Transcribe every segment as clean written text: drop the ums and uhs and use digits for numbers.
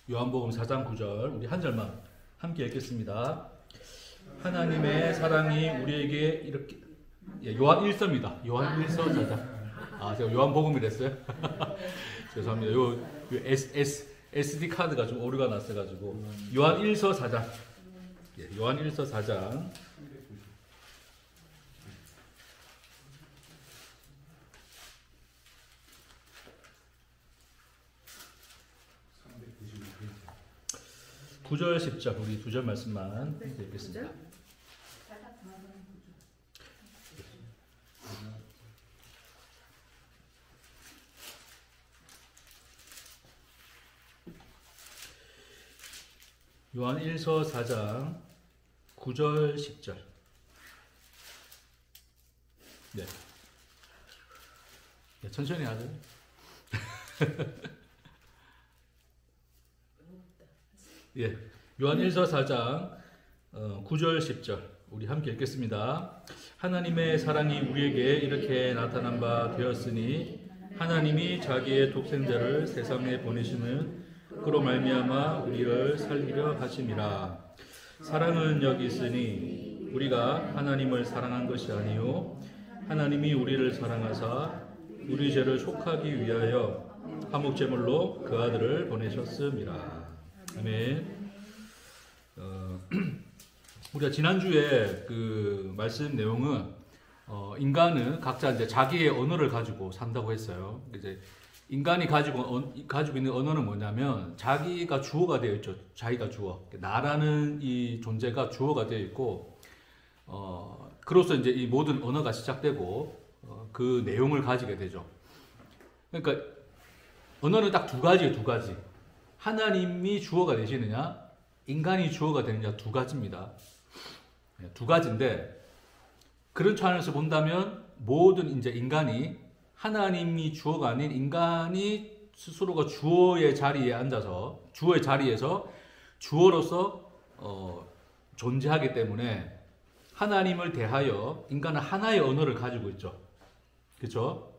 요한복음 4장 9절 우리 한 절만 함께 읽겠습니다. 하나님의 사랑이 우리에게 이렇게 요한 1서입니다. 요한 1서 4장. 제가 요한복음이랬어요. 죄송합니다. 요 SD 카드가 좀 오류가 났어가지고 요한 1서 4장. 요한 1서 4장. 구절 10절 우리 두 절 말씀만 읽겠습니다. 요한 1서 4장 9절 10절. 네. 천천히 하죠. 예, 요한 1서 4장 9절 10절 우리 함께 읽겠습니다. 하나님의 사랑이 우리에게 이렇게 나타난 바 되었으니 하나님이 자기의 독생자를 세상에 보내시는 그로 말미암아 우리를 살리려 하심이라. 사랑은 여기 있으니 우리가 하나님을 사랑한 것이 아니요 하나님이 우리를 사랑하사 우리 죄를 속하기 위하여 화목제물로 그 아들을 보내셨음이라. 아멘. 우리가 지난주에 그 말씀 내용은 인간은 각자 이제 자기의 언어를 가지고 산다고 했어요. 이제 인간이 가지고 있는 언어는 뭐냐면 자기가 주어가 되어 있죠. 자기가 주어. 나라는 이 존재가 주어가 되어 있고 그로써 이제 이 모든 언어가 시작되고 그 내용을 가지게 되죠. 그러니까 언어는 딱 두 가지예요. 두 가지. 하나님이 주어가 되시느냐, 인간이 주어가 되느냐 두 가지입니다. 두 가지인데 그런 차원에서 본다면 모든 이제 인간이 하나님이 주어가 아닌 인간이 스스로가 주어의 자리에 앉아서 주어의 자리에서 주어로서 존재하기 때문에 하나님을 대하여 인간은 하나의 언어를 가지고 있죠. 그렇죠?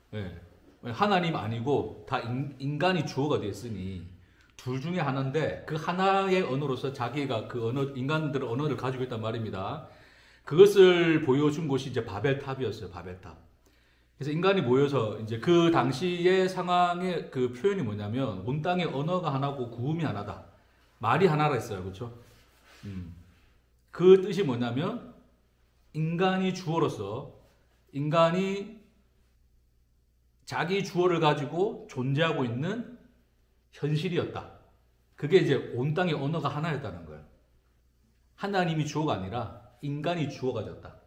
네. 하나님 아니고 다 인간이 주어가 되었으니 둘 중에 하나인데 그 하나의 언어로서 자기가 그 언어, 인간들의 언어를 가지고 있단 말입니다. 그것을 보여준 곳이 이제 바벨탑이었어요. 바벨탑. 그래서 인간이 모여서 이제 그 당시의 상황의 그 표현이 뭐냐면 온 땅의 언어가 하나고 구음이 하나다. 말이 하나라 했어요. 그렇죠? 그 뜻이 뭐냐면 인간이 주어로서 인간이 자기 주어를 가지고 존재하고 있는 현실이었다. 그게 이제 온 땅의 언어가 하나였다는 거예요. 하나님이 주어가 아니라 인간이 주어가 되었다.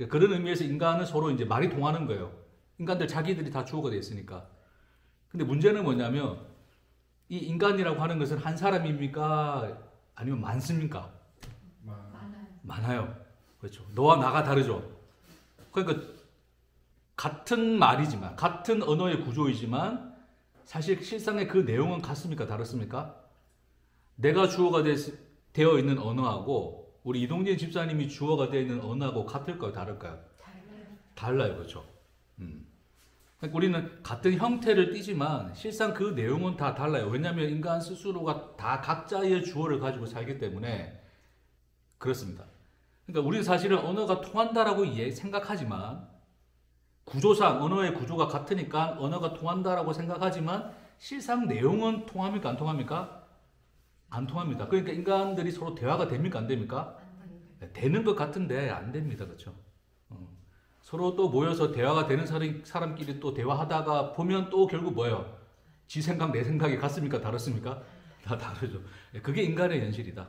그런 의미에서 인간은 서로 이제 말이 통하는 거예요. 인간들 자기들이 다 주어가 되어 있으니까. 근데 문제는 뭐냐면 이 인간이라고 하는 것은 한 사람입니까? 아니면 많습니까? 많아요. 그렇죠. 너와 나가 다르죠. 그러니까 같은 말이지만 같은 언어의 구조이지만 사실 실상의 그 내용은 같습니까? 다릅니까? 내가 주어가 되어 있는 언어하고 우리 이동진 집사님이 주어가 되어 있는 언어하고 같을까요? 다를까요? 달라요. 그렇죠? 그러니까 우리는 같은 형태를 띠지만 실상 그 내용은 다 달라요. 왜냐하면 인간 스스로가 다 각자의 주어를 가지고 살기 때문에 그렇습니다. 그러니까 우리는 사실은 언어가 통한다라고 생각하지만 구조상 언어의 구조가 같으니까 언어가 통한다라고 생각하지만 실상 내용은 통합니까? 안 통합니까? 안 통합니다. 그러니까 인간들이 서로 대화가 됩니까? 안 됩니까? 되는 것 같은데 안 됩니다. 그렇죠? 서로 또 모여서 대화가 되는 사람끼리 또 대화하다가 보면 또 결국 뭐예요? 지 생각 내 생각이 같습니까? 다릅니까? 다 다르죠. 그게 인간의 현실이다.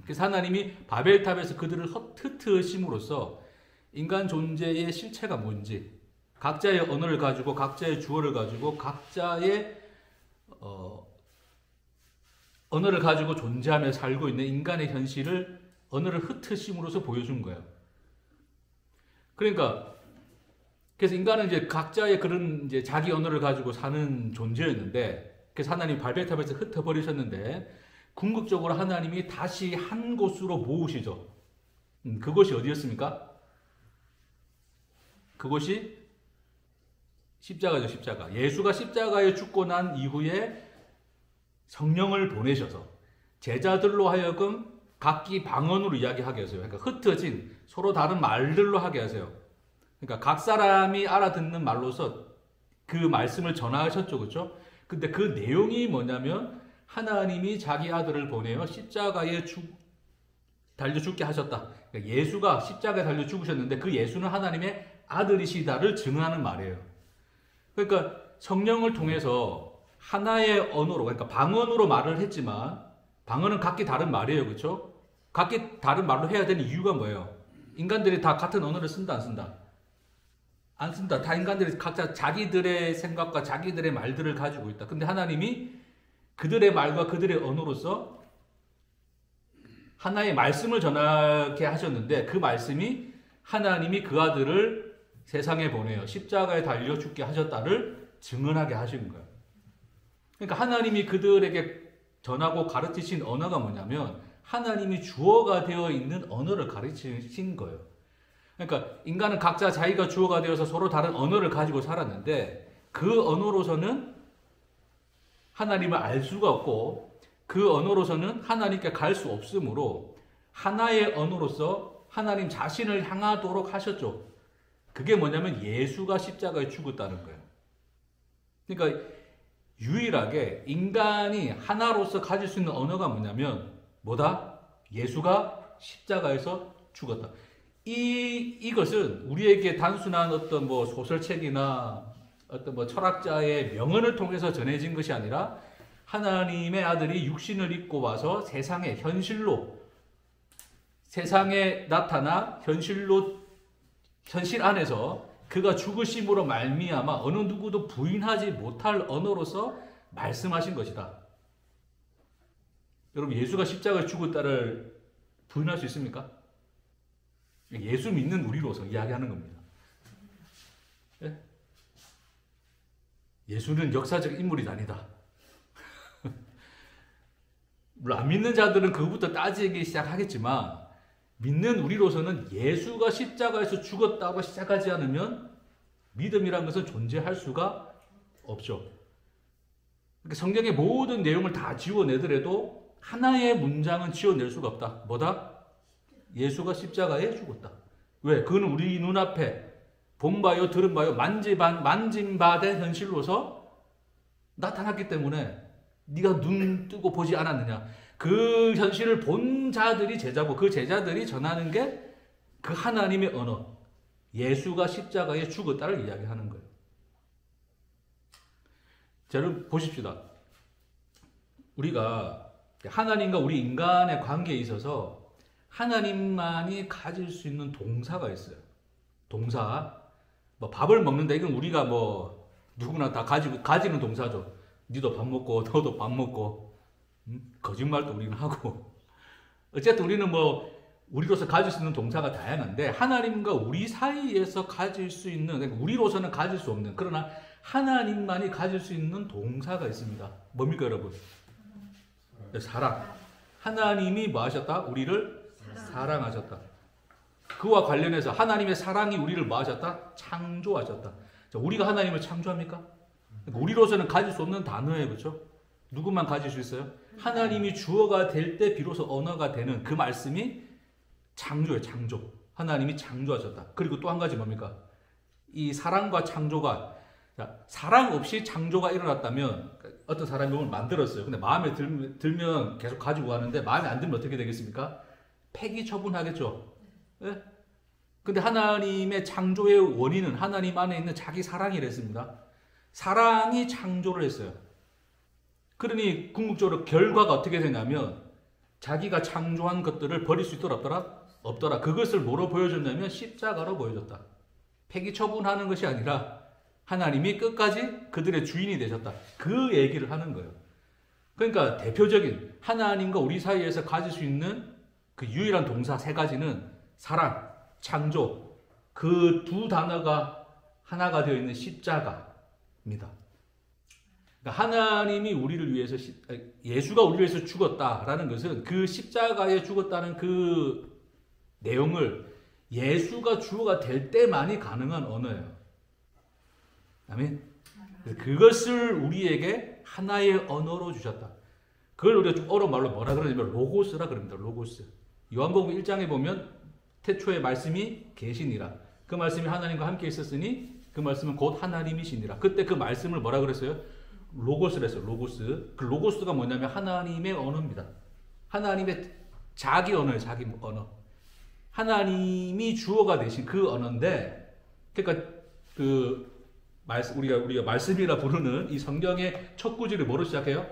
그래서 하나님이 바벨탑에서 그들을 흩으심으로써 인간 존재의 실체가 뭔지 각자의 언어를 가지고 각자의 주어를 가지고 각자의 언어를 가지고 존재하며 살고 있는 인간의 현실을 언어를 흩으심으로써 보여준 거예요. 그러니까 그래서 인간은 이제 각자의 그런 이제 자기 언어를 가지고 사는 존재였는데 그래서 하나님이 바벨탑에서 흩어버리셨는데 궁극적으로 하나님이 다시 한 곳으로 모으시죠. 그것이 어디였습니까? 그것이 십자가죠. 십자가. 예수가 십자가에 죽고 난 이후에 성령을 보내셔서 제자들로 하여금 각기 방언으로 이야기하게 하세요. 그러니까 흩어진 서로 다른 말들로 하게 하세요. 그러니까 각 사람이 알아듣는 말로서 그 말씀을 전하셨죠. 그렇죠? 근데 그 내용이 뭐냐면 하나님이 자기 아들을 보내어 십자가에 달려 죽게 하셨다. 그러니까 예수가 십자가에 달려 죽으셨는데 그 예수는 하나님의 아들이시다를 증언하는 말이에요. 그러니까 성령을 통해서 하나의 언어로, 그러니까 방언으로 말을 했지만 방언은 각기 다른 말이에요. 그렇죠? 각기 다른 말로 해야 되는 이유가 뭐예요? 인간들이 다 같은 언어를 쓴다 안 쓴다? 안 쓴다. 다 인간들이 각자 자기들의 생각과 자기들의 말들을 가지고 있다. 근데 하나님이 그들의 말과 그들의 언어로서 하나의 말씀을 전하게 하셨는데 그 말씀이 하나님이 그 아들을 세상에 보내어 십자가에 달려 죽게 하셨다를 증언하게 하신 거예요. 그러니까 하나님이 그들에게 전하고 가르치신 언어가 뭐냐면 하나님이 주어가 되어 있는 언어를 가르치신 거예요. 그러니까 인간은 각자 자기가 주어가 되어서 서로 다른 언어를 가지고 살았는데 그 언어로서는 하나님을 알 수가 없고 그 언어로서는 하나님께 갈 수 없으므로 하나의 언어로서 하나님 자신을 향하도록 하셨죠. 그게 뭐냐면 예수가 십자가에 죽었다는 거예요. 그러니까 유일하게 인간이 하나로서 가질 수 있는 언어가 뭐냐면 뭐다? 예수가 십자가에서 죽었다. 이것은 우리에게 단순한 어떤 뭐 소설책이나 어떤 뭐 철학자의 명언을 통해서 전해진 것이 아니라 하나님의 아들이 육신을 입고 와서 세상에 나타나 현실 안에서 그가 죽으심으로 말미암아 어느 누구도 부인하지 못할 언어로서 말씀하신 것이다. 여러분, 예수가 십자가에 죽었다를 부인할 수 있습니까? 예수 믿는 우리로서 이야기하는 겁니다. 예? 예수는 역사적 인물이 아니다. 물론 안 믿는 자들은 그부터 따지기 시작하겠지만 믿는 우리로서는 예수가 십자가에서 죽었다고 시작하지 않으면 믿음이란 것은 존재할 수가 없죠. 그러니까 성경의 모든 내용을 다 지워내더라도 하나의 문장은 지워낼 수가 없다. 뭐다? 예수가 십자가에 죽었다. 왜? 그건 우리 눈앞에 본 바요, 들은 바요, 만진 바 된 현실로서 나타났기 때문에 네가 눈 뜨고 보지 않았느냐. 그 현실을 본 자들이 제자고 그 제자들이 전하는 게 그 하나님의 언어, 예수가 십자가에 죽었다를 이야기하는 거예요. 자, 여러분 보십시다. 우리가 하나님과 우리 인간의 관계에 있어서 하나님만이 가질 수 있는 동사가 있어요. 동사. 뭐 밥을 먹는다. 이건 우리가 뭐 누구나 다 가지는 동사죠. 니도 밥 먹고 너도 밥 먹고 거짓말도 우리는 하고 어쨌든 우리는 뭐 우리로서 가질 수 있는 동사가 다양한데 하나님과 우리 사이에서 가질 수 있는, 그러니까 우리로서는 가질 수 없는, 그러나 하나님만이 가질 수 있는 동사가 있습니다. 뭡니까 여러분? 사랑. 하나님이 뭐 하셨다? 우리를 사랑하셨다. 그와 관련해서 하나님의 사랑이 우리를 뭐 하셨다? 창조하셨다. 자, 우리가 하나님을 창조합니까? 그러니까 우리로서는 가질 수 없는 단어예요. 그렇죠? 누구만 가질 수 있어요? 하나님이 주어가 될 때 비로소 언어가 되는 그 말씀이 창조예요. 창조. 하나님이 창조하셨다. 그리고 또 한 가지 뭡니까? 이 사랑과 창조가, 자, 사랑 없이 창조가 일어났다면 어떤 사람이 몸을 만들었어요. 근데 마음에 들면 계속 가지고 가는데 마음에 안 들면 어떻게 되겠습니까? 폐기 처분하겠죠. 예? 근데 하나님의 창조의 원인은 하나님 안에 있는 자기 사랑이랬습니다. 사랑이 창조를 했어요. 그러니 궁극적으로 결과가 어떻게 되냐면 자기가 창조한 것들을 버릴 수 있더라 없더라? 없더라. 그것을 뭐로 보여줬냐면 십자가로 보여줬다. 폐기 처분하는 것이 아니라 하나님이 끝까지 그들의 주인이 되셨다. 그 얘기를 하는 거예요. 그러니까 대표적인 하나님과 우리 사이에서 가질 수 있는 그 유일한 동사 세 가지는 사랑, 창조, 그 두 단어가 하나가 되어 있는 십자가입니다. 그러니까 하나님이 우리를 위해서 예수가 우리를 위해서 죽었다라는 것은 그 십자가에 죽었다는 그 내용을 예수가 주어가 될 때만이 가능한 언어예요. 아멘. 그것을 우리에게 하나의 언어로 주셨다. 그걸 우리가 좀 어려운 말로 뭐라 그러냐면 로고스라 그럽니다. 로고스. 요한복음 1장에 보면 태초에 말씀이 계시니라. 그 말씀이 하나님과 함께 있었으니 그 말씀은 곧 하나님이시니라. 그때 그 말씀을 뭐라 그랬어요? 로고스를 했어요. 로고스. 그 로고스가 뭐냐면 하나님의 언어입니다. 하나님의 자기 언어예요. 자기 언어. 하나님이 주어가 되신 그 언어인데, 그러니까 우리가 말씀이라 부르는 이 성경의 첫 구절이 뭐로 시작해요?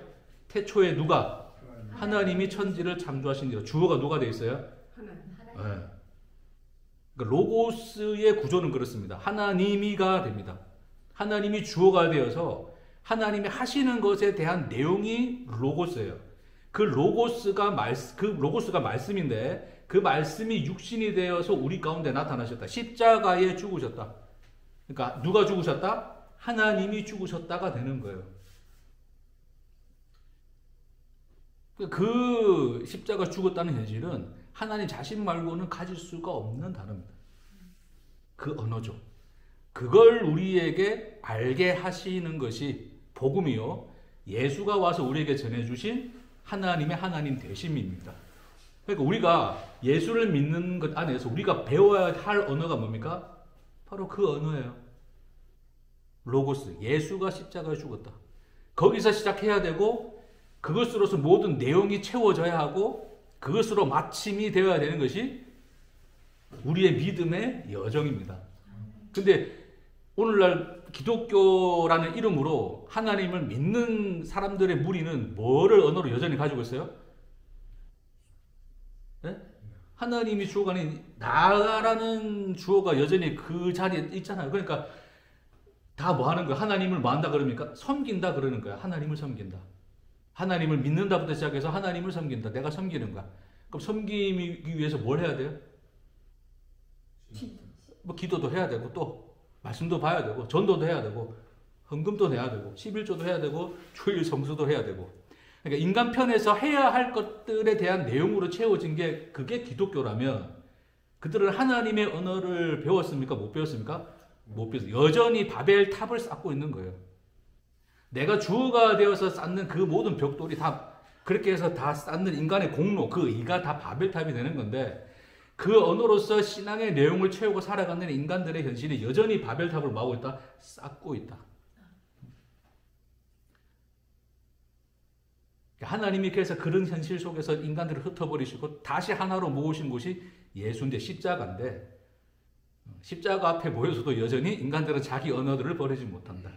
태초에 누가? 하나님이 천지를 창조하시니라. 주어가 누가 되어 있어요? 하나님. 네. 그러니까 로고스의 구조는 그렇습니다. 하나님이가 됩니다. 하나님이 주어가 되어서 하나님이 하시는 것에 대한 내용이 로고스예요. 그 로고스가 말씀인데 그 말씀이 육신이 되어서 우리 가운데 나타나셨다. 십자가에 죽으셨다. 그러니까 누가 죽으셨다? 하나님이 죽으셨다가 되는 거예요. 그 십자가 죽었다는 현실은 하나님 자신 말고는 가질 수가 없는 단어입니다. 그 언어죠. 그걸 우리에게 알게 하시는 것이 복음이요. 예수가 와서 우리에게 전해주신 하나님의 하나님 되심입니다. 그러니까 우리가 예수를 믿는 것 안에서 우리가 배워야 할 언어가 뭡니까? 바로 그 언어예요. 로고스. 예수가 십자가에 죽었다. 거기서 시작해야 되고 그것으로서 모든 내용이 채워져야 하고 그것으로 마침이 되어야 되는 것이 우리의 믿음의 여정입니다. 근데 오늘날 기독교라는 이름으로 하나님을 믿는 사람들의 무리는 뭐를 언어로 여전히 가지고 있어요? 네? 하나님이 주어가 아닌 나라는 주어가 여전히 그 자리에 있잖아요. 그러니까 다 뭐 하는 거야? 하나님을 뭐 한다 그럽니까? 섬긴다 그러는 거야. 하나님을 섬긴다. 하나님을 믿는다부터 시작해서 하나님을 섬긴다. 내가 섬기는 거야. 그럼 섬기기 위해서 뭘 해야 돼요? 뭐 기도도 해야 되고 또 말씀도 봐야 되고 전도도 해야 되고 헌금도 내야 되고 11조도 해야 되고 주일 성수도 해야 되고. 그러니까 인간 편에서 해야 할 것들에 대한 내용으로 채워진 게 그게 기독교라면 그들은 하나님의 언어를 배웠습니까? 못 배웠습니까? 못 배웠어요. 여전히 바벨 탑을 쌓고 있는 거예요. 내가 주어가 되어서 쌓는 그 모든 벽돌이 다 그렇게 해서 다 쌓는 인간의 공로, 그 이가 다 바벨탑이 되는 건데 그 언어로서 신앙의 내용을 채우고 살아가는 인간들의 현실이 여전히 바벨탑을 뭐하고 있다? 쌓고 있다. 하나님이 그래서 그런 현실 속에서 인간들을 흩어버리시고 다시 하나로 모으신 곳이 예수인데 십자가인데 십자가 앞에 모여서도 여전히 인간들은 자기 언어들을 버리지 못한다.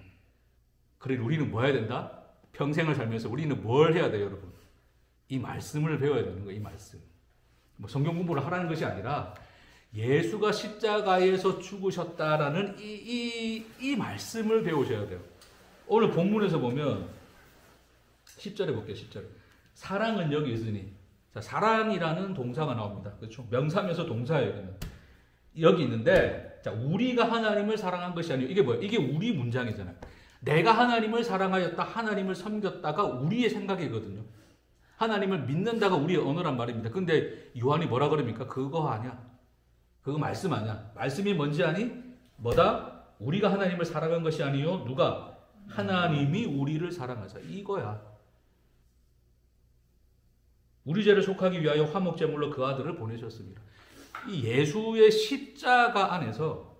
그래 우리는 뭐 해야 된다? 평생을 살면서 우리는 뭘 해야 돼요, 여러분? 이 말씀을 배워야 되는 거예요, 이 말씀. 뭐 성경 공부를 하라는 것이 아니라 예수가 십자가에서 죽으셨다라는 이 말씀을 배우셔야 돼요. 오늘 본문에서 보면 10절에 볼게요, 10절. 사랑은 여기 있으니. 자, 사랑이라는 동사가 나옵니다. 그렇죠? 명사면서 동사예요, 여기 있는데, 자, 우리가 하나님을 사랑한 것이 아니고, 이게 뭐예요? 이게 우리 문장이잖아요. 내가 하나님을 사랑하였다, 하나님을 섬겼다가 우리의 생각이거든요. 하나님을 믿는다가 우리의 언어란 말입니다. 근데 요한이 뭐라 그럽니까? 그거 아니야. 그거 말씀 아니야. 말씀이 뭔지 아니? 뭐다? 우리가 하나님을 사랑한 것이 아니요. 누가? 하나님이 우리를 사랑하자. 이거야. 우리 죄를 속하기 위하여 화목제물로 그 아들을 보내셨습니다. 이 예수의 십자가 안에서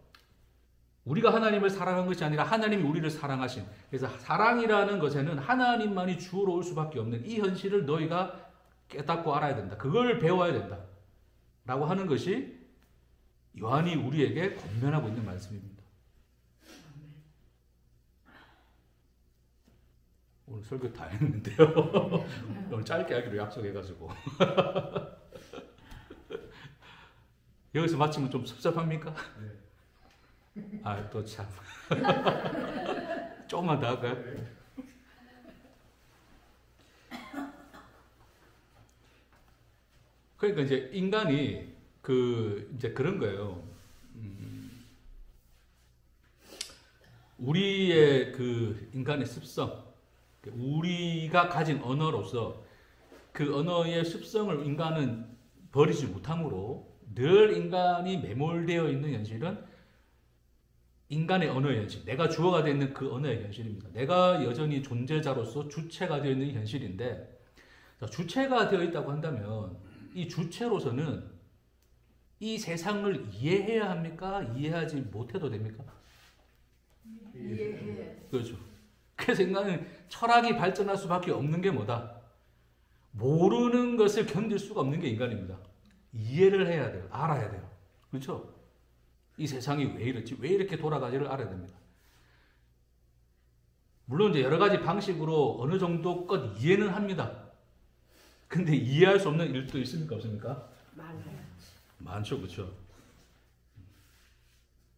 우리가 하나님을 사랑한 것이 아니라 하나님이 우리를 사랑하신, 그래서 사랑이라는 것에는 하나님만이 주로 올 수밖에 없는 이 현실을 너희가 깨닫고 알아야 된다. 그걸 배워야 된다. 라고 하는 것이 요한이 우리에게 권면하고 있는 말씀입니다. 오늘 설교 다 했는데요. 오늘 짧게 하기로 약속해가지고. 여기서 마치면 좀 섭섭합니까? 네. 아, 또 참. 조금만 더 할까요? 그러니까 이제 인간이 이제 그런 거예요. 우리의 인간의 습성, 우리가 가진 언어로서 그 언어의 습성을 인간은 버리지 못함으로 늘 인간이 매몰되어 있는 현실은 인간의 언어의 현실, 내가 주어가 되어 있는 그 언어의 현실입니다. 내가 여전히 존재자로서 주체가 되어 있는 현실인데 자, 주체가 되어 있다고 한다면 이 주체로서는 이 세상을 이해해야 합니까? 이해하지 못해도 됩니까? 이해해. 그렇죠. 그래서 인간은 철학이 발전할 수밖에 없는 게 뭐다? 모르는 것을 견딜 수가 없는 게 인간입니다. 이해를 해야 돼요. 알아야 돼요. 그렇죠? 이 세상이 왜 이렇지? 왜 이렇게 돌아가지를 알아야 됩니다. 물론 이제 여러 가지 방식으로 어느 정도껏 이해는 합니다. 근데 이해할 수 없는 일도 있습니까? 없습니까? 많아요. 많죠. 그렇죠?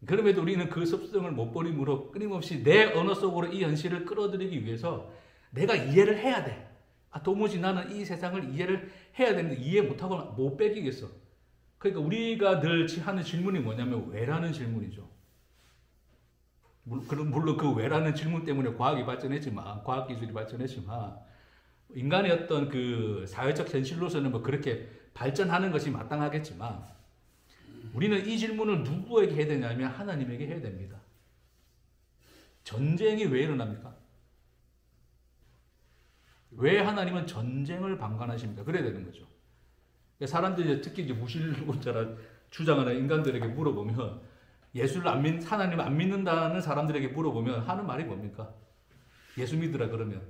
그럼에도 우리는 그 습성을 못 버리므로 끊임없이 내 언어 속으로 이 현실을 끌어들이기 위해서 내가 이해를 해야 돼. 도무지 나는 이 세상을 이해를 해야 되는데 이해 못하고 못 빼기겠어. 그러니까 우리가 늘 하는 질문이 뭐냐면 왜라는 질문이죠. 물론 그 왜라는 질문 때문에 과학이 발전했지만, 과학기술이 발전했지만, 인간의 어떤 그 사회적 현실로서는 뭐 그렇게 발전하는 것이 마땅하겠지만, 우리는 이 질문을 누구에게 해야 되냐면 하나님에게 해야 됩니다. 전쟁이 왜 일어납니까? 왜 하나님은 전쟁을 방관하십니까? 그래야 되는 거죠. 사람들이 특히 이제 무신론자라 주장하는 인간들에게 물어보면 하나님을 안 믿는다는 사람들에게 물어보면 하는 말이 뭡니까? 예수 믿으라 그러면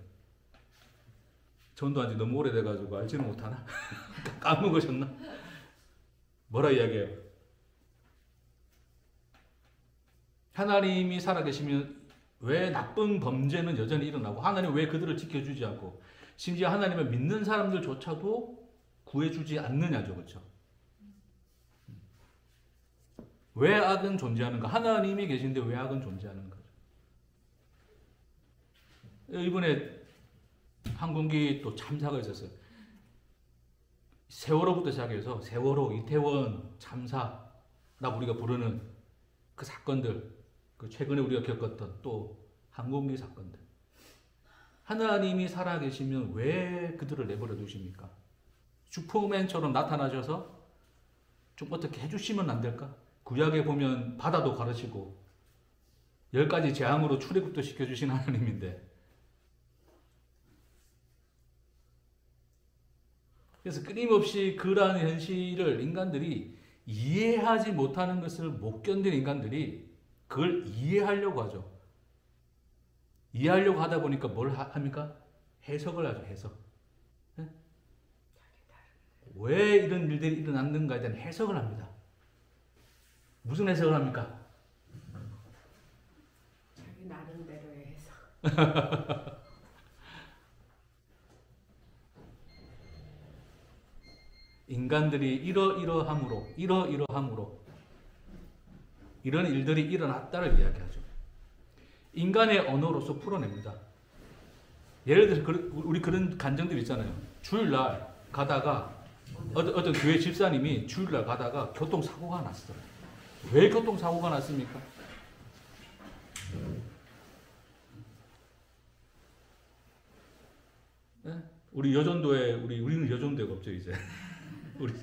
전도한 지 너무 오래돼가지고 알지는 못하나? 까먹으셨나? 뭐라 이야기해요? 하나님이 살아계시면 왜 나쁜 범죄는 여전히 일어나고 하나님 왜 그들을 지켜주지 않고 심지어 하나님을 믿는 사람들조차도 구해주지 않느냐죠. 그렇죠? 왜 악은 존재하는가? 하나님이 계신데 왜 악은 존재하는 거죠? 이번에 항공기 또 참사가 있었어요. 세월호부터 시작해서 세월호, 이태원 참사라고 우리가 부르는 그 사건들, 그 최근에 우리가 겪었던 또 항공기 사건들. 하나님이 살아계시면 왜 그들을 내버려 두십니까? 슈퍼맨처럼 나타나셔서 좀 어떻게 해주시면 안 될까? 구약에 보면 바다도 가르치고 10가지 재앙으로 출애굽도 시켜주신 하나님인데 그래서 끊임없이 그러한 현실을 인간들이 이해하지 못하는 것을 못 견딘 인간들이 그걸 이해하려고 하죠. 이해하려고 하다 보니까 뭘 합니까? 해석을 하죠. 해석. 네? 왜 이런 일들이 일어났는가에 대한 해석을 합니다. 무슨 해석을 합니까? 자기 나름대로의 해석. 인간들이 이러이러함으로 이런 일들이 일어났다를 이야기하죠. 인간의 언어로서 풀어냅니다. 예를 들어서 우리 그런 간증들 있잖아요. 주일날 가다가 어떤 교회 집사님이 주일날 가다가 교통사고가 났어요. 왜 교통사고가 났습니까? 네? 우리는 여전도가 없죠, 이제. 우리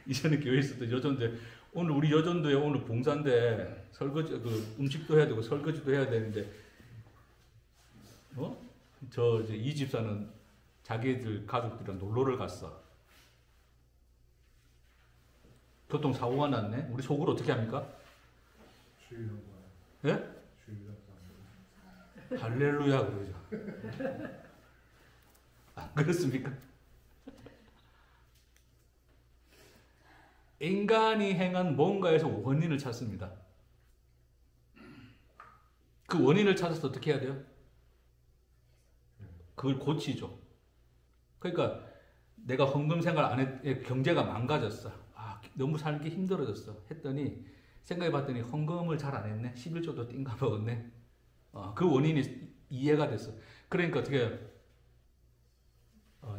이전에 교회에 있었던 여전도 오늘 우리 여전도에 오늘 봉사인데 설거지 그 음식도 해야 되고 설거지도 해야 되는데 저 이제 이 집사는 자기들 가족들이랑 놀러를 갔어. 교통사고가 났네. 우리 속으로 어떻게 합니까? 예? 할렐루야 그러죠. 안 그렇습니까? 인간이 행한 뭔가에서 원인을 찾습니다. 그 원인을 찾아서 어떻게 해야 돼요? 그걸 고치죠. 그러니까 내가 헌금 생활 안에 경제가 망가졌어. 너무 살기 힘들어졌어. 했더니 생각해 봤더니 헌금을 잘 안 했네. 11조도 띵가 먹었네. 그 원인이 이해가 됐어. 그러니까 어떻게 해요?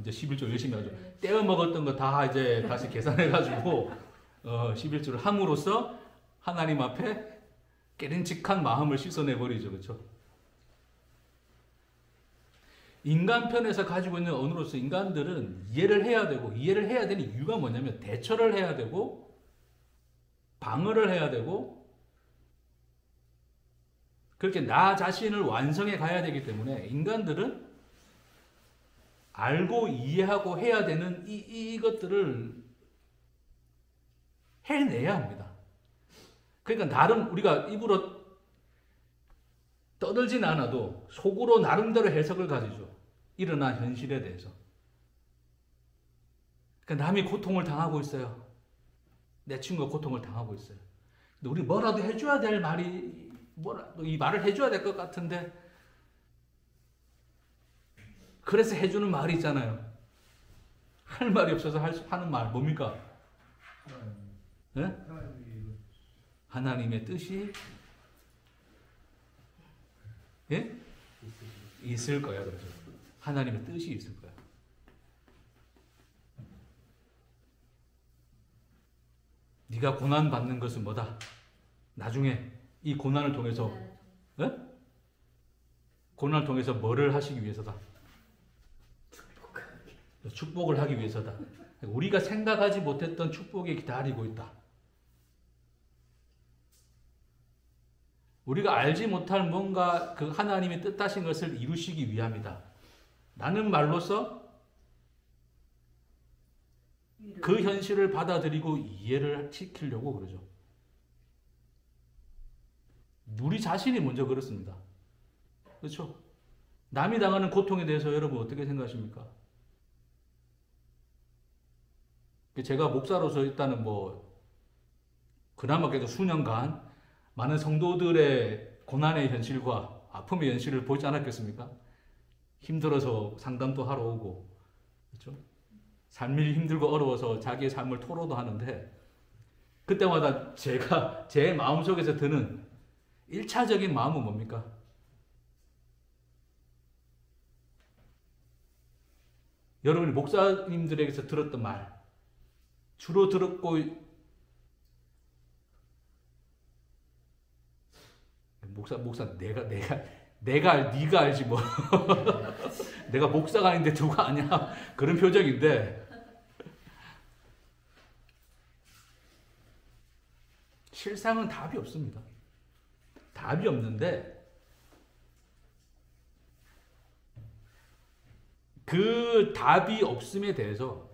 이제 11조 열심히 하죠. 떼어 먹었던 거 다 이제 다시 계산해 가지고 11조를 함으로써 하나님 앞에 깨름직한 마음을 씻어내 버리죠. 그렇죠? 인간 편에서 가지고 있는 언어로서 인간들은 이해를 해야 되고 이해를 해야 되는 이유가 뭐냐면 대처를 해야 되고 방어를 해야 되고 그렇게 나 자신을 완성해 가야 되기 때문에 인간들은 알고 이해하고 해야 되는 이것들을 해내야 합니다. 그러니까 나름 우리가 입으로 떠들진 않아도 속으로 나름대로 해석을 가지죠. 일어난 현실에 대해서. 그러니까 남이 고통을 당하고 있어요. 내 친구가 고통을 당하고 있어요. 근데 우리 뭐라도 해줘야 될 말이, 뭐라도 이 말을 해줘야 될 것 같은데, 그래서 해주는 말이 있잖아요. 할 말이 없어서 하는 말, 뭡니까? 네? 하나님의 뜻이 예? 있을 거야. 그렇죠. 하나님의 뜻이 있을 거야. 네가 고난 받는 것은 뭐다? 나중에 이 고난을 통해서 예? 고난을 통해서 뭐를 하시기 위해서다? 축복을 하기 위해서다. 우리가 생각하지 못했던 축복이 기다리고 있다. 우리가 알지 못할 뭔가 그 하나님의 뜻하신 것을 이루시기 위함이다. 라는 말로서 그 현실을 받아들이고 이해를 시키려고 그러죠. 우리 자신이 먼저 그렇습니다. 그렇죠? 남이 당하는 고통에 대해서 여러분 어떻게 생각하십니까? 제가 목사로서 일단은 그나마 그래도 수년간 많은 성도들의 고난의 현실과 아픔의 현실을 보지 않았겠습니까? 힘들어서 상담도 하러 오고, 그렇죠? 삶이 힘들고 어려워서 자기의 삶을 토로도 하는데, 그때마다 제가 제 마음속에서 드는 1차적인 마음은 뭡니까? 여러분이 목사님들에게서 들었던 말, 주로 들었고, 목사, 네가 알지 뭐. 내가 목사가 아닌데 누가 아냐. 그런 표정인데, 실상은 답이 없습니다. 답이 없는데, 그 답이 없음에 대해서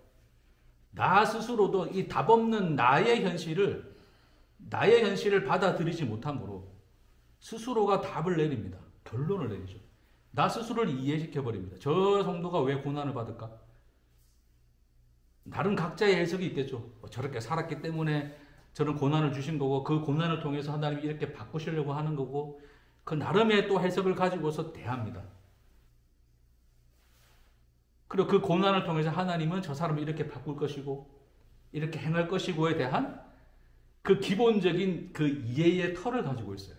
나 스스로도 이 답 없는 나의 현실을 받아들이지 못함으로 스스로가 답을 내립니다. 결론을 내리죠. 나 스스로를 이해시켜버립니다. 저 성도가 왜 고난을 받을까? 나름 각자의 해석이 있겠죠. 저렇게 살았기 때문에 저런 고난을 주신 거고, 그 고난을 통해서 하나님이 이렇게 바꾸시려고 하는 거고, 그 나름의 또 해석을 가지고서 대합니다. 그리고 그 고난을 통해서 하나님은 저 사람을 이렇게 바꿀 것이고, 이렇게 행할 것이고에 대한 그 기본적인 그 이해의 틀을 가지고 있어요.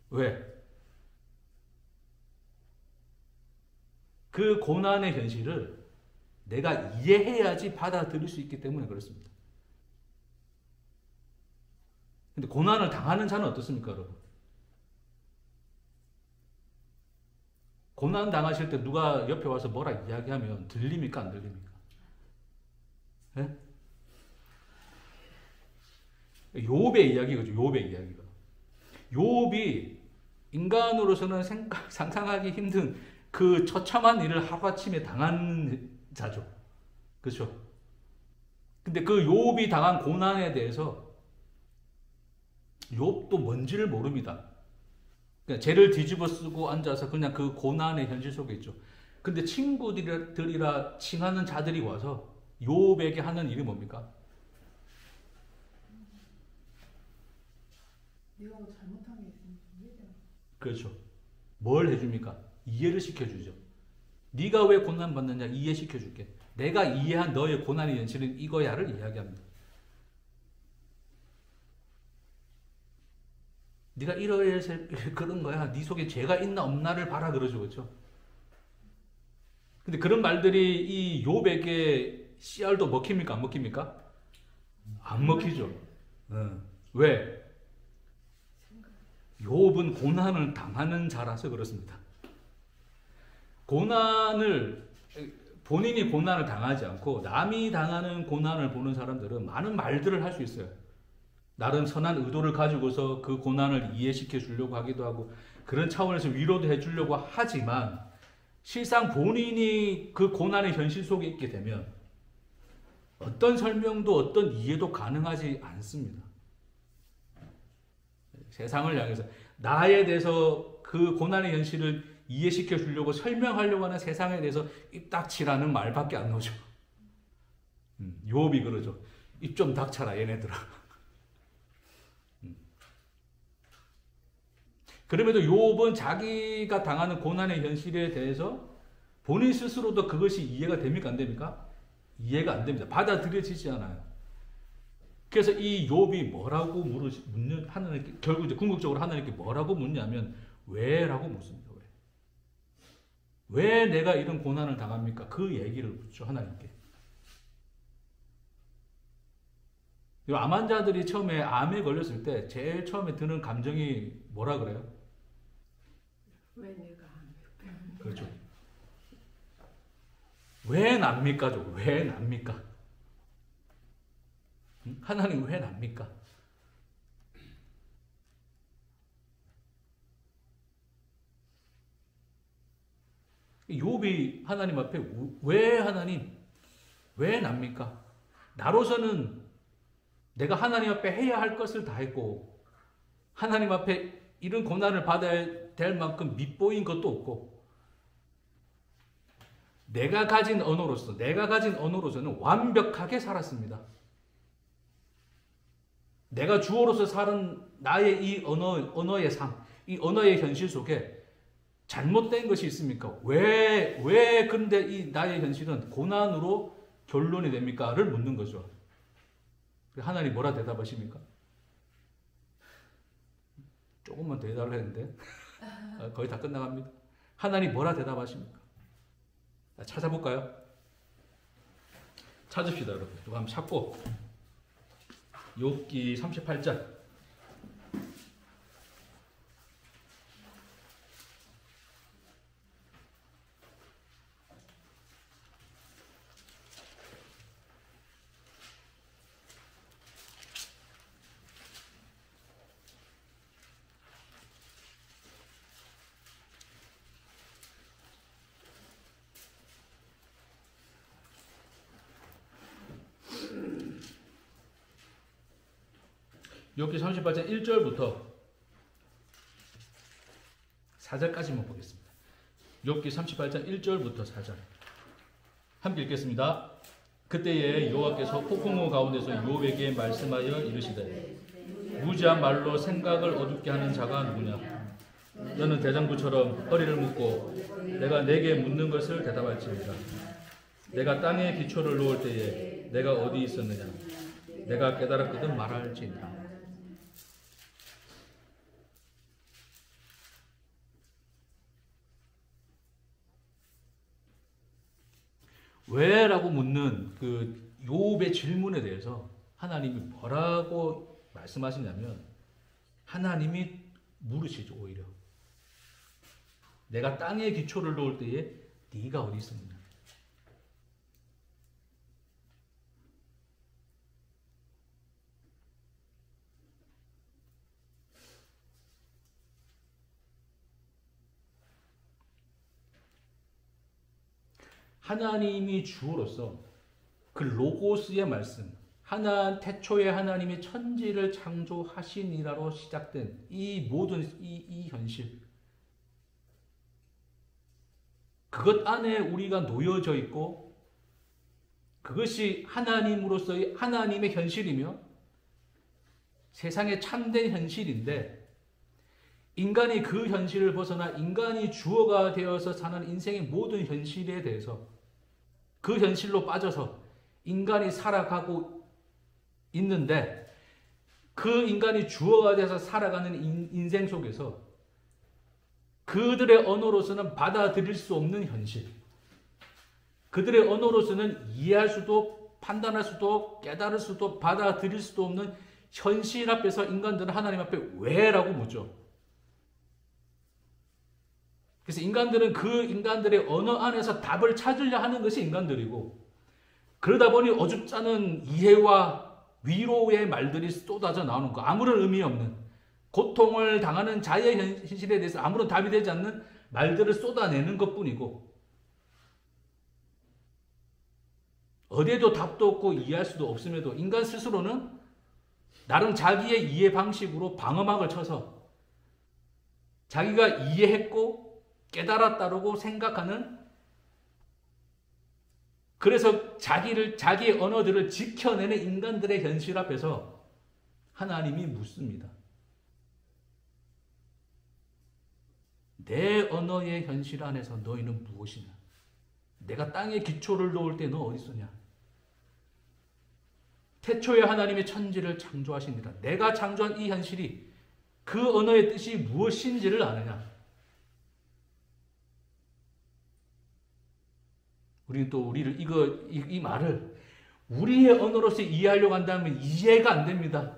왜? 그 고난의 현실을 내가 이해해야지 받아들일 수 있기 때문에 그렇습니다. 근데 고난을 당하는 자는 어떻습니까, 여러분? 고난 당하실 때 누가 옆에 와서 뭐라 이야기하면 들립니까, 안 들립니까? 네? 욥의 이야기거죠, 욥의 이야기가. 욥이 인간으로서는 상상하기 힘든 그 처참한 일을 하루아침에 당한 자죠. 그렇죠? 근데 그 욥이 당한 고난에 대해서 욥도 뭔지를 모릅니다. 그냥 죄를 뒤집어 쓰고 앉아서 그냥 그 고난의 현실 속에 있죠. 근데 친구들이라 칭하는 자들이 와서 욥에게 하는 일이 뭡니까? 네가 뭐 잘못한 게 있으면 이해돼. 그렇죠. 뭘 해줍니까? 이해를 시켜주죠. 네가 왜 고난 받느냐 이해시켜줄게. 내가 이해한 너의 고난의 현실은 이거야를 이야기합니다. 네가 이러해서 그런 거야. 네 속에 죄가 있나 없나를 봐라 그러죠. 그렇죠? 근데 그런 말들이 이 욥에게 씨알도 먹힙니까? 안 먹힙니까? 안 먹히죠. 왜? 욥은 고난을 당하는 자라서 그렇습니다. 본인이 고난을 당하지 않고 남이 당하는 고난을 보는 사람들은 많은 말들을 할 수 있어요. 나름 선한 의도를 가지고서 그 고난을 이해시켜 주려고 하기도 하고, 그런 차원에서 위로도 해 주려고 하지만, 실상 본인이 그 고난의 현실 속에 있게 되면 어떤 설명도 어떤 이해도 가능하지 않습니다. 세상을 향해서 나에 대해서 그 고난의 현실을 이해시켜 주려고 설명하려고 하는 세상에 대해서 입 닥치라는 말밖에 안 나오죠. 욥이 그러죠. 입 좀 닥쳐라 얘네들아. 그럼에도 욥은 자기가 당하는 고난의 현실에 대해서 본인 스스로도 그것이 이해가 됩니까? 안 됩니까? 이해가 안 됩니다. 받아들여지지 않아요. 그래서 이 욥이 뭐라고 묻는 하나님께, 결국 이제 궁극적으로 하나님께 뭐라고 묻냐면 왜라고 묻습니다. 왜 내가 이런 고난을 당합니까? 그 얘기를 묻죠. 하나님께. 암 환자들이 처음에 암에 걸렸을 때 제일 처음에 드는 감정이 뭐라 그래요? 왜 내가 안 해? 그렇죠. 왜 납니까? 왜 납니까? 하나님 왜 납니까? 욥이 하나님 앞에 왜 하나님 왜 납니까? 나로서는 내가 하나님 앞에 해야 할 것을 다 했고 하나님 앞에 이런 고난을 받아야 될 만큼 밉보인 것도 없고 내가 가진 언어로서는 완벽하게 살았습니다. 내가 주어로서 사는 나의 이 언어의 삶, 이 언어의 현실 속에 잘못된 것이 있습니까? 왜 근데 이 나의 현실은 고난으로 결론이 됩니까?를 묻는 거죠. 하나님 뭐라 대답하십니까? 조금만 더 해달라 했는데 거의 다 끝나갑니다. 하나님 뭐라 대답하십니까? 찾아볼까요? 찾읍시다 여러분. 이거 한번 찾고 욥기 38장 욥기 38장 1절부터 4절까지만 보겠습니다. 욥기 38장 1절부터 4절 함께 읽겠습니다. 그때에 여호와께서 폭풍우 가운데서 욥에게 말씀하여 이르시되 무지한 말로 생각을 어둡게 하는 자가 누구냐? 너는 대장부처럼 허리를 묶고 내가 내게 묻는 것을 대답할지니라. 내가 땅에 기초를 놓을 때에 내가 어디 있었느냐? 내가 깨달았거든 말할지니라. 왜라고 묻는 그 욥의 질문에 대해서 하나님이 뭐라고 말씀하시냐면 하나님이 물으시죠. 오히려 내가 땅에 기초를 놓을 때에 네가 어디 있었느냐. 하나님이 주로서 그 로고스의 말씀, 태초에 하나님이 천지를 창조하시니라로 시작된 이 모든 이 현실, 그것 안에 우리가 놓여져 있고 그것이 하나님으로서의 하나님의 현실이며 세상의 참된 현실인데 인간이 그 현실을 벗어나 인간이 주어가 되어서 사는 인생의 모든 현실에 대해서 그 현실로 빠져서 인간이 살아가고 있는데 그 인간이 주어가 돼서 살아가는 인생 속에서 그들의 언어로서는 받아들일 수 없는 현실, 그들의 언어로서는 이해할 수도 판단할 수도 깨달을 수도 받아들일 수도 없는 현실 앞에서 인간들은 하나님 앞에 왜라고 묻죠. 그래서 인간들은 그 인간들의 언어 안에서 답을 찾으려 하는 것이 인간들이고 그러다 보니 어줍지 않은 이해와 위로의 말들이 쏟아져 나오는 거, 아무런 의미 없는 고통을 당하는 자의 현실에 대해서 아무런 답이 되지 않는 말들을 쏟아내는 것뿐이고 어디에도 답도 없고 이해할 수도 없음에도 인간 스스로는 나름 자기의 이해 방식으로 방어막을 쳐서 자기가 이해했고 깨달았다고 생각하는, 그래서 자기의 언어들을 지켜내는 인간들의 현실 앞에서 하나님이 묻습니다. 내 언어의 현실 안에서 너희는 무엇이냐? 내가 땅에 기초를 놓을 때 너 어디 있었냐? 태초에 하나님의 천지를 창조하시니라. 내가 창조한 이 현실이 그 언어의 뜻이 무엇인지를 아느냐? 우리는 또 이 말을 우리의 언어로서 이해하려고 한다면 이해가 안 됩니다.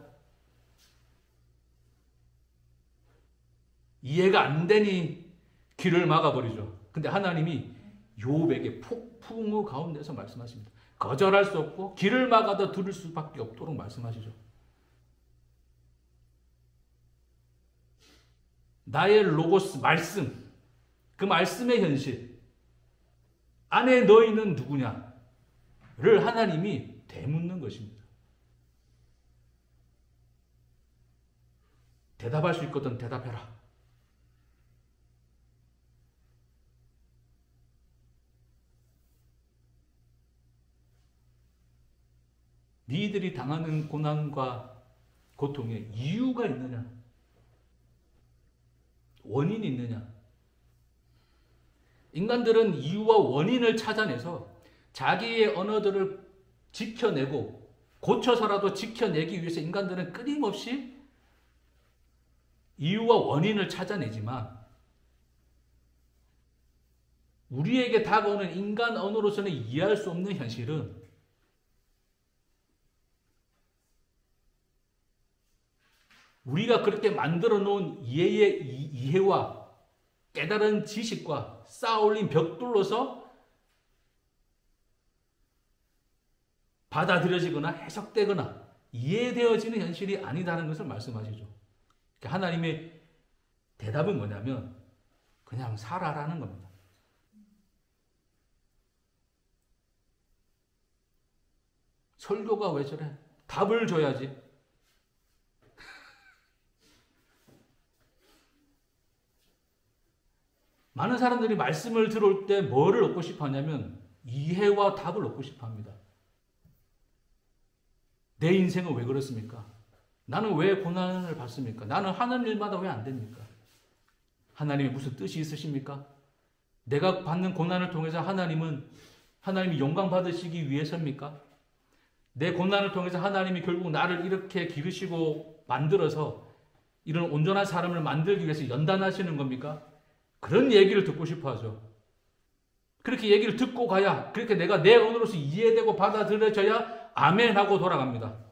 이해가 안 되니 귀를 막아버리죠. 근데 하나님이 욥에게 폭풍우 가운데서 말씀하십니다. 거절할 수 없고 귀를 막아도 들을 수밖에 없도록 말씀하시죠. 나의 로고스, 말씀, 그 말씀의 현실 안에 너희는 누구냐를 하나님이 되묻는 것입니다. 대답할 수 있거든 대답해라. 니들이 당하는 고난과 고통에 이유가 있느냐? 원인이 있느냐? 인간들은 이유와 원인을 찾아내서 자기의 언어들을 지켜내고 고쳐서라도 지켜내기 위해서 인간들은 끊임없이 이유와 원인을 찾아내지만 우리에게 다가오는 인간 언어로서는 이해할 수 없는 현실은 우리가 그렇게 만들어 놓은 이해와 깨달은 지식과 쌓아올린 벽돌로서 받아들여지거나 해석되거나 이해되어지는 현실이 아니다는 것을 말씀하시죠. 하나님의 대답은 뭐냐면 그냥 살아라는 겁니다. 설교가 왜 저래? 답을 줘야지. 많은 사람들이 말씀을 들을 때 뭐를 얻고 싶어 하냐면 이해와 답을 얻고 싶어 합니다. 내 인생은 왜 그렇습니까? 나는 왜 고난을 받습니까? 나는 하는 일마다 왜 안 됩니까? 하나님이 무슨 뜻이 있으십니까? 내가 받는 고난을 통해서 하나님이 영광 받으시기 위해서입니까? 내 고난을 통해서 하나님이 결국 나를 이렇게 기르시고 만들어서 이런 온전한 사람을 만들기 위해서 연단하시는 겁니까? 그런 얘기를 듣고 싶어 하죠. 그렇게 얘기를 듣고 가야, 그렇게 내가 내 언어로서 이해되고 받아들여져야 아멘 하고 돌아갑니다.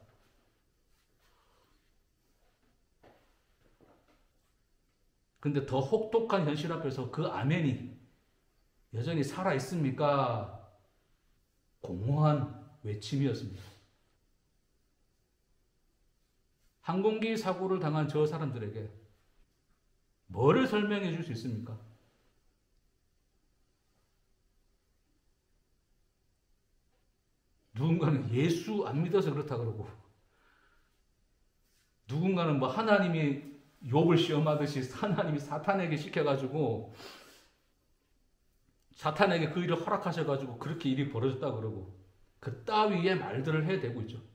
근데 더 혹독한 현실 앞에서 그 아멘이 여전히 살아있습니까? 공허한 외침이었습니다. 항공기 사고를 당한 저 사람들에게 뭐를 설명해 줄 수 있습니까? 누군가는 예수 안 믿어서 그렇다 그러고, 누군가는 뭐 하나님이 욥을 시험하듯이 하나님이 사탄에게 시켜가지고 사탄에게 그 일을 허락하셔가지고 그렇게 일이 벌어졌다 그러고, 그 따위의 말들을 해대고 있죠.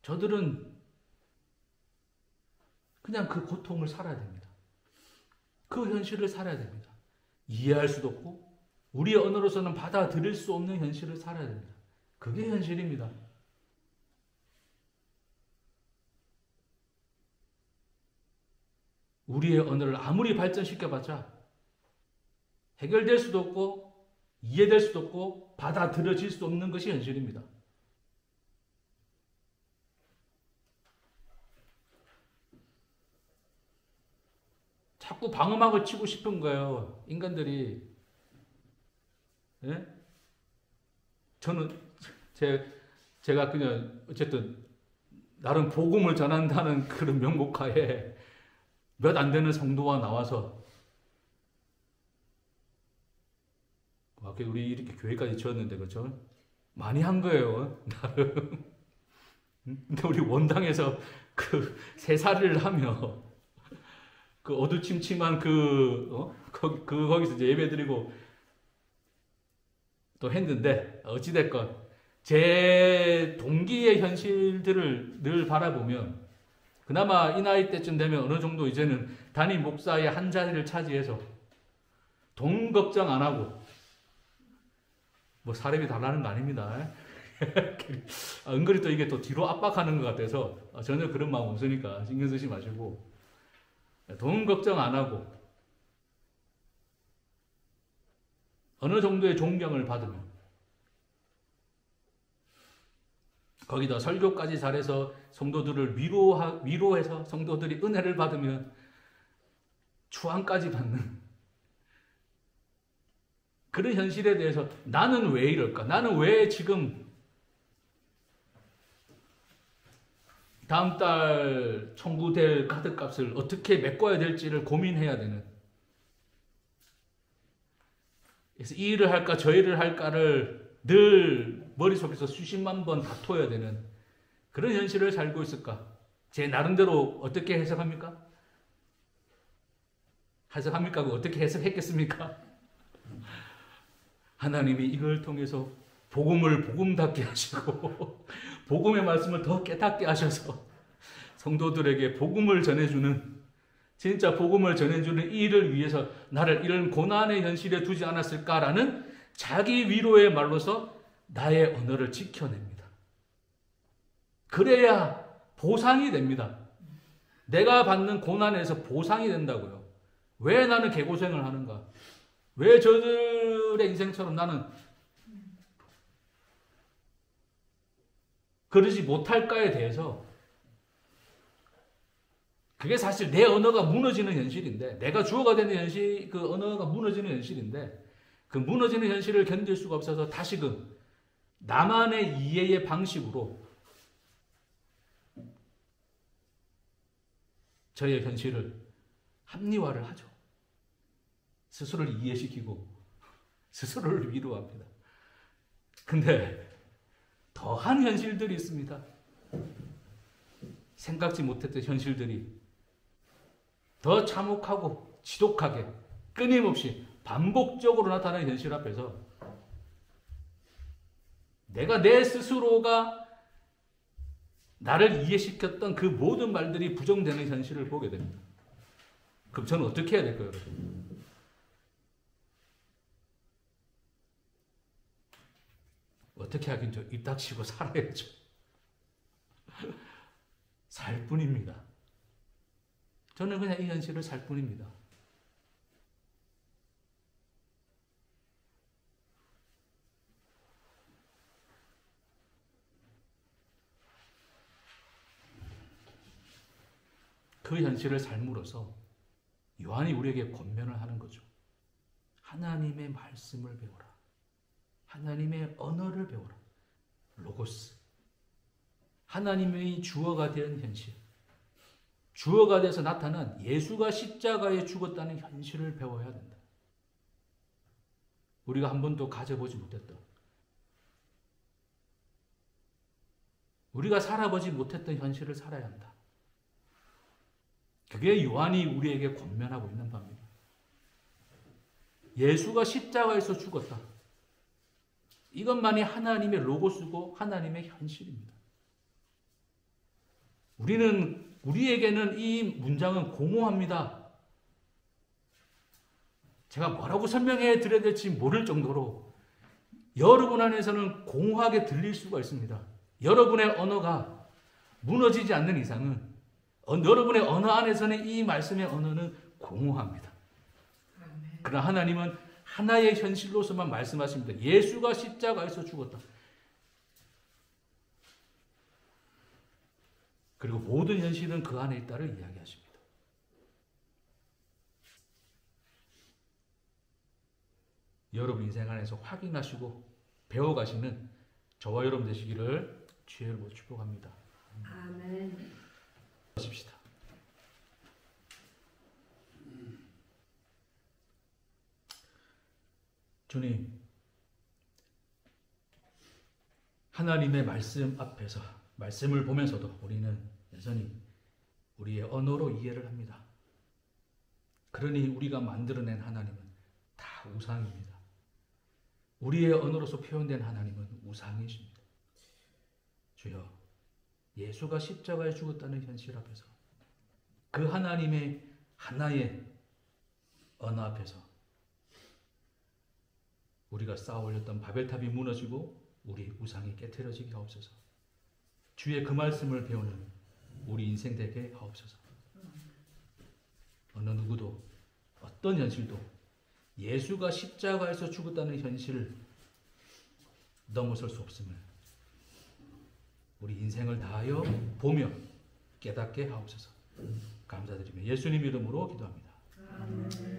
저들은 그냥 그 고통을 살아야 됩니다. 그 현실을 살아야 됩니다. 이해할 수도 없고 우리의 언어로서는 받아들일 수 없는 현실을 살아야 됩니다. 그게 현실입니다. 우리의 언어를 아무리 발전시켜봤자 해결될 수도 없고 이해될 수도 없고 받아들여질 수 없는 것이 현실입니다. 자꾸 방어막을 치고 싶은 거예요. 인간들이. 예? 저는 제가 그냥 어쨌든 나름 복음을 전한다는 그런 명목하에 몇 안 되는 성도가 나와서 우리 이렇게 교회까지 지었는데 그렇죠? 많이 한 거예요. 나름. 근데 우리 원당에서 그 새살을 하며 그 어두침침한 거기서 이제 예배 드리고 또 했는데 어찌됐건 제 동기의 현실들을 늘 바라보면 그나마 이 나이 때쯤 되면 어느 정도 이제는 담임 목사의 한 자리를 차지해서 돈 걱정 안 하고 뭐 사람이 달라는 거 아닙니다. 은근히 또 이게 또 뒤로 압박하는 것 같아서 전혀 그런 마음 없으니까 신경 쓰지 마시고 돈 걱정 안 하고 어느 정도의 존경을 받으면 거기다 설교까지 잘해서 성도들을 위로해서 성도들이 은혜를 받으면 추앙까지 받는 그런 현실에 대해서 나는 왜 이럴까? 나는 왜 지금 다음 달 청구될 카드값을 어떻게 메꿔야 될지를 고민해야 되는, 그래서 이 일을 할까 저 일을 할까를 늘 머릿속에서 수십만 번 다퉈야 되는 그런 현실을 살고 있을까? 제 나름대로 어떻게 해석합니까? 어떻게 해석했겠습니까? 하나님이 이걸 통해서 복음을 복음답게 하시고 복음의 말씀을 더 깨닫게 하셔서 성도들에게 복음을 전해주는, 진짜 복음을 전해주는 이 일을 위해서 나를 이런 고난의 현실에 두지 않았을까라는 자기 위로의 말로서 나의 언어를 지켜냅니다. 그래야 보상이 됩니다. 내가 받는 고난에서 보상이 된다고요. 왜 나는 개고생을 하는가? 왜 저들의 인생처럼 나는 그러지 못할까에 대해서, 그게 사실 내 언어가 무너지는 현실인데, 내가 주어가 되는 현실, 그 언어가 무너지는 현실인데, 그 무너지는 현실을 견딜 수가 없어서 다시금 나만의 이해의 방식으로 저의 현실을 합리화를 하죠. 스스로를 이해시키고 스스로를 위로합니다. 근데 더한 현실들이 있습니다. 생각지 못했던 현실들이 더 참혹하고 지독하게 끊임없이 반복적으로 나타나는 현실 앞에서 내가 내 스스로가 나를 이해시켰던 그 모든 말들이 부정되는 현실을 보게 됩니다. 그럼 저는 어떻게 해야 될까요, 여러분? 어떻게 하긴 저 입 닥치고 살아야죠. 살 뿐입니다. 저는 그냥 이 현실을 살 뿐입니다. 그 현실을 삶으로써 요한이 우리에게 권면을 하는 거죠. 하나님의 말씀을 배워라. 하나님의 언어를 배워라. 로고스. 하나님의 주어가 된 현실. 주어가 돼서 나타난 예수가 십자가에 죽었다는 현실을 배워야 된다. 우리가 한 번도 가져보지 못했던, 우리가 살아보지 못했던 현실을 살아야 한다. 그게 요한이 우리에게 권면하고 있는 바입니다. 예수가 십자가에서 죽었다. 이것만이 하나님의 로고스고 하나님의 현실입니다. 우리에게는 이 문장은 공허합니다. 제가 뭐라고 설명해 드려야 될지 모를 정도로 여러분 안에서는 공허하게 들릴 수가 있습니다. 여러분의 언어가 무너지지 않는 이상은 여러분의 언어 안에서는 이 말씀의 언어는 공허합니다. 그러나 하나님은 하나의 현실로서만 말씀하십니다. 예수가 십자가에서 죽었다. 그리고 모든 현실은 그 안에 있다를 이야기하십니다. 여러분 인생 안에서 확인하시고 배워가시는 저와 여러분 되시기를 주의 이름으로 축복합니다. 아멘. 하십시다. 주님, 하나님의 말씀 앞에서 말씀을 보면서도 우리는 여전히 우리의 언어로 이해를 합니다. 그러니 우리가 만들어낸 하나님은 다 우상입니다. 우리의 언어로서 표현된 하나님은 우상이십니다. 주여, 예수가 십자가에 죽었다는 현실 앞에서 그 하나님의 하나의 언어 앞에서 우리가 쌓아 올렸던 바벨탑이 무너지고 우리 우상이 깨트려지게 하옵소서. 주의 그 말씀을 배우는 우리 인생 되게 하옵소서. 어느 누구도 어떤 현실도 예수가 십자가에서 죽었다는 현실을 넘어설 수 없음을 우리 인생을 다하여 보며 깨닫게 하옵소서. 감사드리며 예수님 이름으로 기도합니다. 아멘.